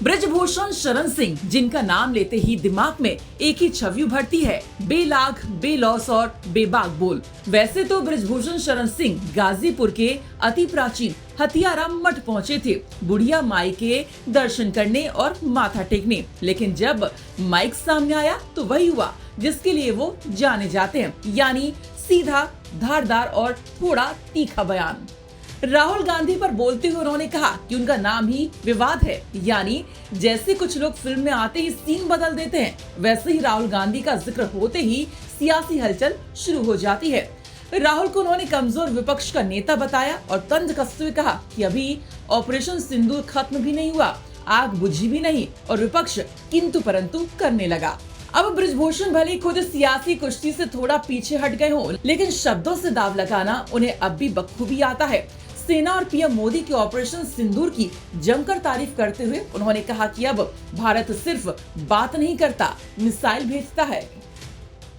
ब्रजभूषण शरण सिंह, जिनका नाम लेते ही दिमाग में एक ही छवि उभरती है, बेलाग, बेलौस और बेबाक बोल। वैसे तो ब्रजभूषण शरण सिंह गाजीपुर के अति प्राचीन हथियाराम मठ पहुंचे थे बुढ़िया माई के दर्शन करने और माथा टेकने, लेकिन जब माइक सामने आया तो वही हुआ जिसके लिए वो जाने जाते हैं, यानी सीधा, धारदार और थोड़ा तीखा बयान। राहुल गांधी पर बोलते हुए उन्होंने कहा कि उनका नाम ही विवाद है, यानी जैसे कुछ लोग फिल्म में आते ही सीन बदल देते हैं, वैसे ही राहुल गांधी का जिक्र होते ही सियासी हलचल शुरू हो जाती है। राहुल को उन्होंने कमजोर विपक्ष का नेता बताया और तंज कसते हुए कहा कि अभी ऑपरेशन सिंदूर खत्म भी नहीं हुआ, आग बुझी भी नहीं और विपक्ष किंतु परंतु करने लगा। अब ब्रजभूषण भले खुद सियासी कुश्ती से थोड़ा पीछे हट गए हों, लेकिन शब्दों से दाव लगाना उन्हें अब भी बखूबी आता है। सेना और पीएम मोदी के ऑपरेशन सिंदूर की जमकर तारीफ करते हुए उन्होंने कहा कि अब भारत सिर्फ बात नहीं करता, मिसाइल भेजता है।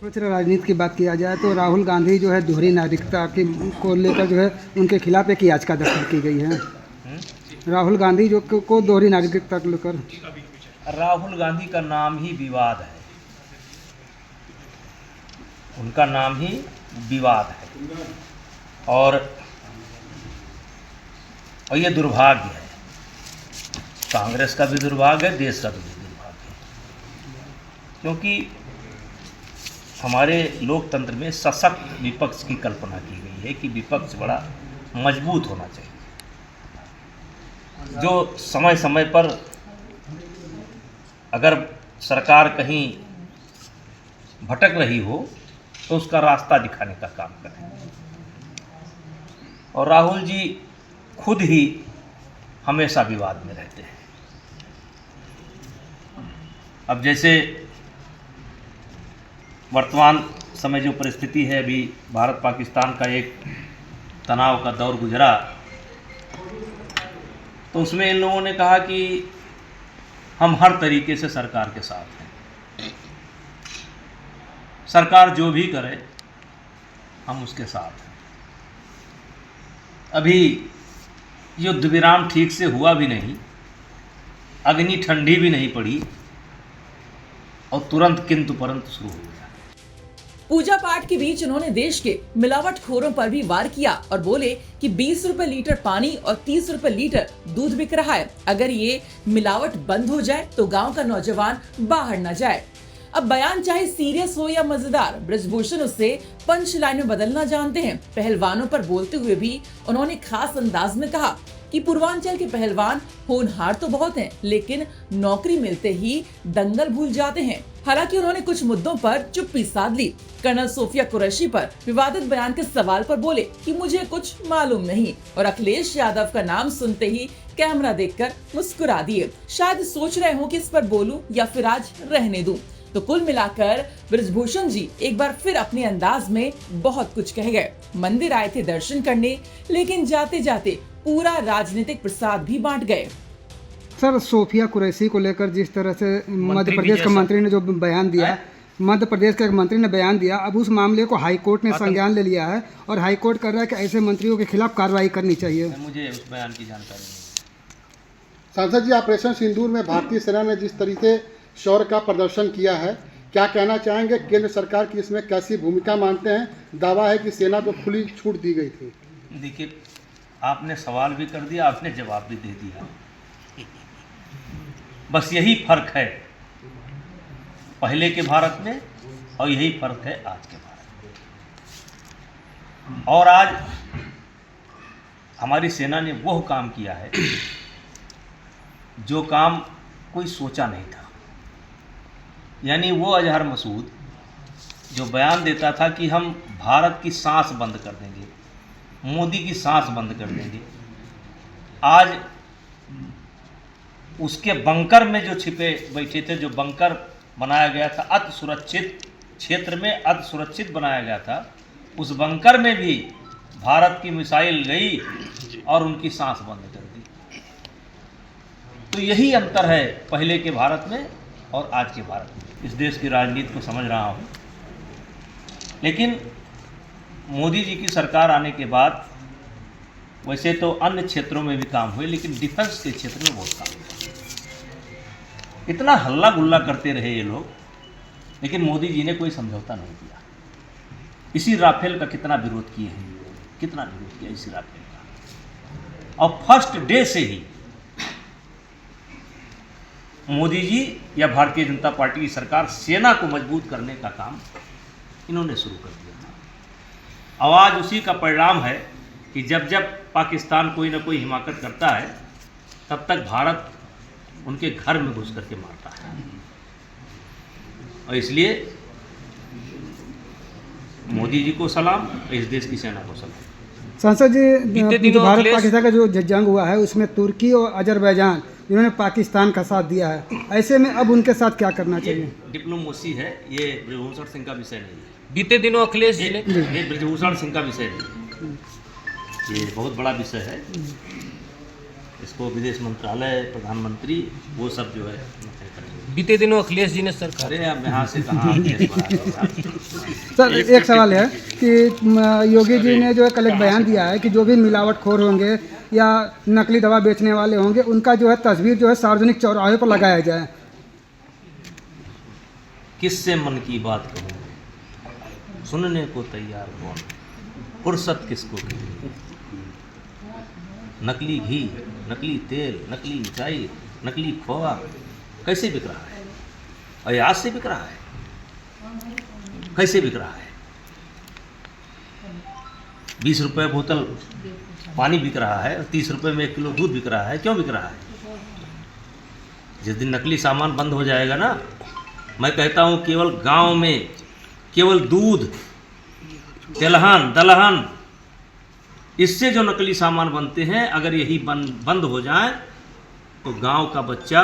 राजनीति की बात किया जाए तो राहुल गांधी जो है दोहरी नागरिकता की को लेकर जो है उनके खिलाफ एक याचिका दाखिल की गई है। राहुल गांधी जो को दोहरी नागरिकता को लेकर, राहुल गांधी का नाम ही विवाद है, उनका नाम ही विवाद है और ये दुर्भाग्य है। कांग्रेस का भी दुर्भाग्य है, देश का भी दुर्भाग्य है, क्योंकि हमारे लोकतंत्र में सशक्त विपक्ष की कल्पना की गई है कि विपक्ष बड़ा मजबूत होना चाहिए, जो समय समय पर अगर सरकार कहीं भटक रही हो तो उसका रास्ता दिखाने का काम करे। और राहुल जी खुद ही हमेशा विवाद में रहते हैं। अब जैसे वर्तमान समय जो परिस्थिति है, अभी भारत पाकिस्तान का एक तनाव का दौर गुजरा, तो उसमें इन लोगों ने कहा कि हम हर तरीके से सरकार के साथ हैं, सरकार जो भी करे हम उसके साथ हैं। अभी युद्ध विराम ठीक से हुआ भी नहीं, अग्नि ठंडी भी नहीं पड़ी और तुरंत किंतु परंतु शुरू हो गया। पूजा पाठ के बीच उन्होंने देश के मिलावटखोरों पर भी वार किया और बोले कि 20 रुपए लीटर पानी और 30 रुपए लीटर दूध बिक रहा है। अगर ये मिलावट बंद हो जाए तो गांव का नौजवान बाहर न जाए। अब बयान चाहे सीरियस हो या मजेदार, ब्रजभूषण उससे पंच लाइन में बदलना जानते हैं। पहलवानों पर बोलते हुए भी उन्होंने खास अंदाज में कहा कि पूर्वांचल के पहलवान होनहार तो बहुत हैं, लेकिन नौकरी मिलते ही दंगल भूल जाते हैं। हालांकि उन्होंने कुछ मुद्दों पर चुप्पी साध ली। कर्नल सोफिया कुरैशी पर विवादित बयान के सवाल पर बोले कि मुझे कुछ मालूम नहीं, और अखिलेश यादव का नाम सुनते ही कैमरा देखकर मुस्कुरा दिए। शायद सोच रहे हो कि इस पर बोलूं या फिर आज रहने दूं। तो कुल मिलाकर ब्रजभूषण जी एक बार फिर अपने अंदाज में बहुत कुछ कह गए। मंदिर आए थे दर्शन करने, लेकिन जाते जाते पूरा राजनीतिक प्रसाद भी बांट गए। सर, सोफिया कुरैशी को लेकर जिस तरह से मध्य प्रदेश के मंत्री ने जो बयान दिया, मध्य प्रदेश के एक मंत्री ने बयान दिया, अब उस मामले को हाईकोर्ट ने संज्ञान ले लिया है और हाईकोर्ट कर रहा है कि ऐसे मंत्रियों के खिलाफ कार्रवाई करनी चाहिए। मुझे उस बयान की जानकारी नहीं। सांसद जी, ऑपरेशन सिंदूर में भारतीय सेना ने जिस तरीके शौर्य का प्रदर्शन किया है, क्या कहना चाहेंगे? केंद्र सरकार की इसमें कैसी भूमिका मानते हैं? दावा है कि सेना को खुली छूट दी गई थी। देखिए, आपने सवाल भी कर दिया, आपने जवाब भी दे दिया। बस यही फर्क है पहले के भारत में और यही फर्क है आज के भारत में। और आज हमारी सेना ने वो काम किया है जो काम कोई सोचा नहीं था। यानी वो अजहर मसूद जो बयान देता था कि हम भारत की सांस बंद कर देंगे, मोदी की सांस बंद कर देंगे, आज उसके बंकर में जो छिपे बैठे थे, जो बंकर बनाया गया था अति सुरक्षित क्षेत्र में, अति सुरक्षित बनाया गया था, उस बंकर में भी भारत की मिसाइल गई और उनकी सांस बंद कर दी। तो यही अंतर है पहले के भारत में और आज के भारत में। इस देश की राजनीति को समझ रहा हूँ, लेकिन मोदी जी की सरकार आने के बाद वैसे तो अन्य क्षेत्रों में भी काम हुए, लेकिन डिफेंस के क्षेत्र में बहुत काम हुआ। कितना हल्ला गुल्ला करते रहे ये लोग, लेकिन मोदी जी ने कोई समझौता नहीं किया। इसी राफेल का कितना विरोध किए हैं, कितना विरोध किया इसी राफेल का। और फर्स्ट डे से ही मोदी जी या भारतीय जनता पार्टी की सरकार सेना को मजबूत करने का काम इन्होंने शुरू कर दिया था। और आज उसी का परिणाम है कि जब जब पाकिस्तान कोई ना कोई हिमाकत करता है, तब तक भारत उनके घर में घुस करके मारता है। और इसलिए मोदी जी को सलाम, इस देश की सेना को सलाम। सांसद जी, भारत पाकिस्तान का जो जंग हुआ है उसमें तुर्की और अजरबैजान जिन्होंने पाकिस्तान का साथ दिया है, ऐसे में अब उनके साथ क्या करना चाहिए? डिप्लोमेसी है, ये ब्रजभूषण सिंह का विषय नहीं है। बीते दिनों अखिलेश जी ने ये ब्रजभूषण सिंह का विषय नहीं, ये बहुत बड़ा विषय है। इसको विदेश मंत्रालय, प्रधानमंत्री, वो सब जो है करेंगे। बीते दिनों अखिलेश जी ने सरकार, अरे अब यहाँ से कहाँ सर एक सवाल है कि योगी जी ने जो है कल एक बयान दिया है कि जो भी मिलावटखोर होंगे या नकली दवा बेचने वाले होंगे, उनका जो है तस्वीर जो है सार्वजनिक चौराहे पर लगाया जाए। किससे मन की बात कहूँ, सुनने को तैयार कौन, फुर्सत किसको की। नकली घी, नकली तेल, नकली मिठाई, नकली खोआ कैसे बिक रहा है? और आज से बिक रहा है, कैसे बिक रहा है? 20 रुपये बोतल पानी बिक रहा है और 30 रुपये में 1 किलो दूध बिक रहा है। क्यों बिक रहा है? जिस दिन नकली सामान बंद हो जाएगा ना, मैं कहता हूँ केवल गांव में केवल दूध, तिलहन, दलहन, इससे जो नकली सामान बनते हैं, अगर यही बंद हो जाए तो गांव का बच्चा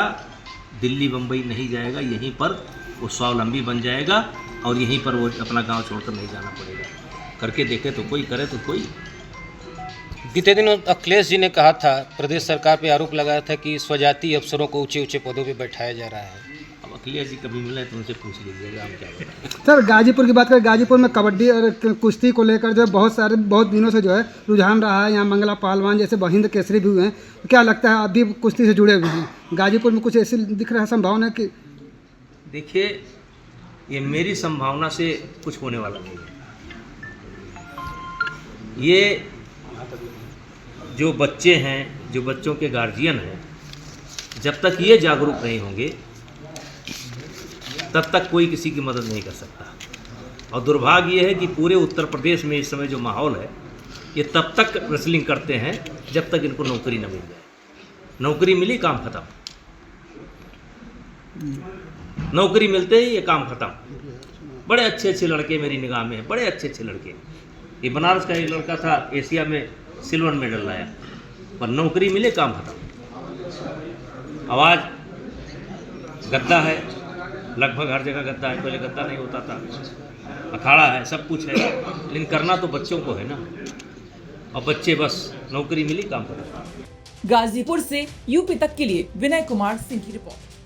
दिल्ली बम्बई नहीं जाएगा, यहीं पर वो स्वावलंबी बन जाएगा और यहीं पर वो अपना गांव छोड़कर नहीं जाना पड़ेगा। करके देखे तो कोई, करे तो कोई। बीते दिनों अखिलेश जी ने कहा था, प्रदेश सरकार पे आरोप लगाया था कि स्वजाति अफसरों को ऊंचे ऊंचे पदों पे बैठाया जा रहा है। अब अखिलेश जी कभी मिले तो उनसे पूछ लीजिएगा हम क्या बताएं। सर गाजीपुर की बात करें, गाजीपुर में कबड्डी और कुश्ती को लेकर जो है बहुत दिनों से जो है रुझान रहा है। यहाँ मंगला पहलवान जैसे हिंद केसरी भी हुए हैं, तो क्या लगता है आप भी कुश्ती से जुड़े हुए हैं, गाजीपुर में कुछ ऐसी दिख रहा है संभावना कि? देखिए, ये मेरी संभावना से कुछ होने वाला नहीं है। ये जो बच्चे हैं, जो बच्चों के गार्जियन हैं, जब तक ये जागरूक नहीं होंगे तब तक कोई किसी की मदद नहीं कर सकता। और दुर्भाग्य ये है कि पूरे उत्तर प्रदेश में इस समय जो माहौल है, ये तब तक रेसलिंग करते हैं जब तक इनको नौकरी न मिल जाए। नौकरी मिली, काम खत्म। नौकरी मिलते ही ये काम खत्म। बड़े अच्छे अच्छे लड़के मेरी निगाह में हैं, बड़े अच्छे अच्छे लड़के। ये बनारस का एक लड़का था, एशिया में सिल्वर मेडल लाया, पर नौकरी मिले, काम खत्म। आवाज़ गद्दा है, लगभग हर जगह गद्दा है। पहले गद्दा नहीं होता था, अखाड़ा है, सब कुछ है, लेकिन करना तो बच्चों को है ना। और बच्चे बस नौकरी मिली, काम खत्म। गाजीपुर से यूपी तक के लिए विनय कुमार सिंह की रिपोर्ट।